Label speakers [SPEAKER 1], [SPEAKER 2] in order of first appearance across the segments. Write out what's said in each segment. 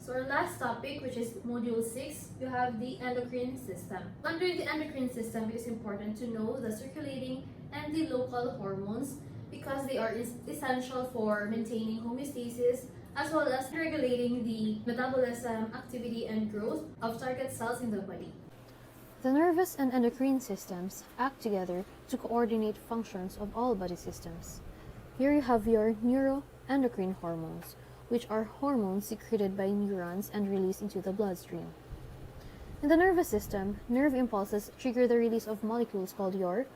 [SPEAKER 1] So our last topic, which is Module 6, you have the endocrine system. Under the endocrine system, it is important to know the circulating and the local hormones because they are essential for maintaining homeostasis as well as regulating the metabolism, activity, and growth of target cells in the body.
[SPEAKER 2] The nervous and endocrine systems act together to coordinate functions of all body systems. Here you have your neuroendocrine hormones, which are hormones secreted by neurons and released into the bloodstream. In the nervous system, nerve impulses trigger the release of molecules called your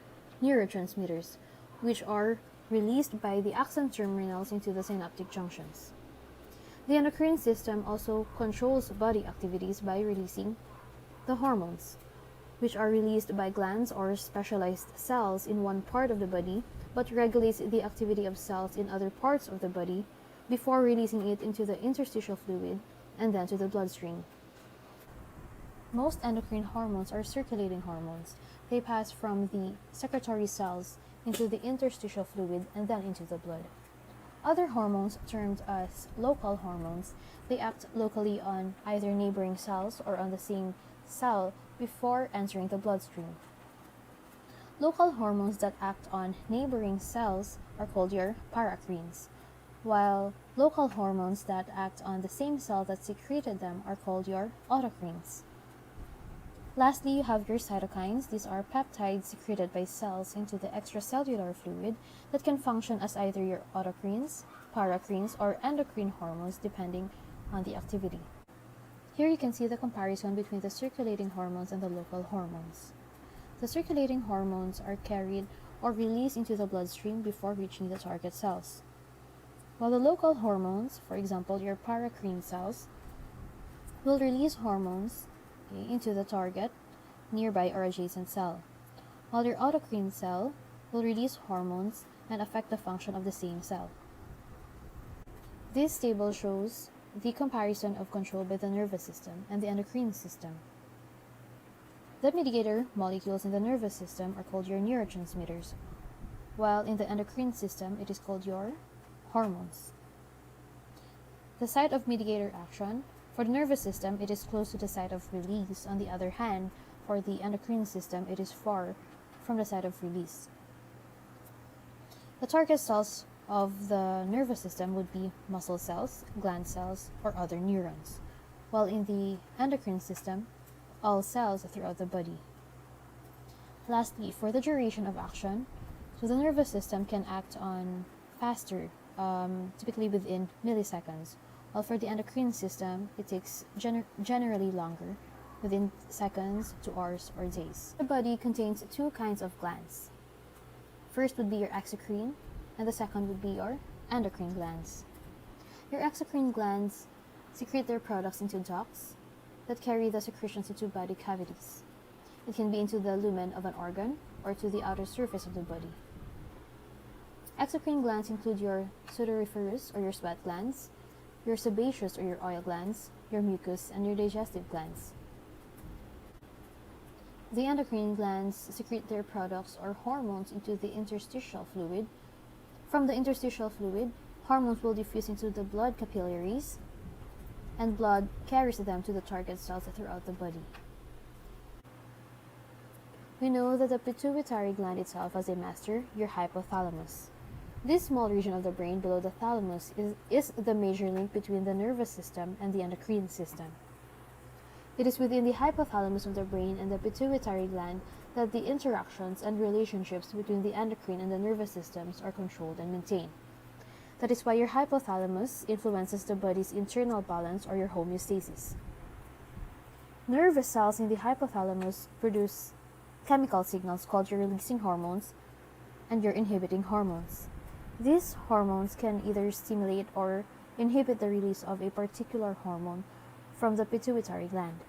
[SPEAKER 2] neurotransmitters, which are released by the axon terminals into the synaptic junctions. The endocrine system also controls body activities by releasing the hormones, which are released by glands or specialized cells in one part of the body, but regulates the activity of cells in other parts of the body before releasing it into the interstitial fluid and then to the bloodstream. Most endocrine hormones are circulating hormones. They pass from the secretory cells into the interstitial fluid and then into the blood. Other hormones, termed as local hormones, they act locally on either neighboring cells or on the same cell before entering the bloodstream. Local hormones that act on neighboring cells are called your paracrines, while local hormones that act on the same cell that secreted them are called your autocrines. Lastly, you have your cytokines. These are peptides secreted by cells into the extracellular fluid that can function as either your autocrines, paracrines, or endocrine hormones depending on the activity. Here you can see the comparison between the circulating hormones and the local hormones. The circulating hormones are carried or released into the bloodstream before reaching the target cells, while the local hormones, for example your paracrine cells, will release hormones into the target, nearby or adjacent cell, while your autocrine cell will release hormones and affect the function of the same cell. This table shows the comparison of control by the nervous system and the endocrine system. The mediator molecules in the nervous system are called your neurotransmitters, while in the endocrine system it is called your hormones. The site of mediator action: for the nervous system, it is close to the site of release. On the other hand, for the endocrine system, it is far from the site of release. The target cells of the nervous system would be muscle cells, gland cells, or other neurons, while in the endocrine system, all cells throughout the body. Lastly, for the duration of action, so the nervous system can act on faster, typically within milliseconds, while for the endocrine system, it takes generally longer, within seconds to hours or days. The body contains two kinds of glands. First would be your exocrine, and the second would be your endocrine glands. Your exocrine glands secrete their products into ducts that carry the secretions into body cavities. It can be into the lumen of an organ or to the outer surface of the body. Exocrine glands include your sudoriferous or your sweat glands, your sebaceous or your oil glands, your mucus, and your digestive glands. The endocrine glands secrete their products or hormones into the interstitial fluid. From the interstitial fluid, hormones will diffuse into the blood capillaries, and blood carries them to the target cells throughout the body. We know that the pituitary gland itself has a master, your hypothalamus. This small region of the brain below the thalamus is the major link between the nervous system and the endocrine system. It is within the hypothalamus of the brain and the pituitary gland that the interactions and relationships between the endocrine and the nervous systems are controlled and maintained. That is why your hypothalamus influences the body's internal balance or your homeostasis. Nervous cells in the hypothalamus produce chemical signals called your releasing hormones and your inhibiting hormones. These hormones can either stimulate or inhibit the release of a particular hormone from the pituitary gland.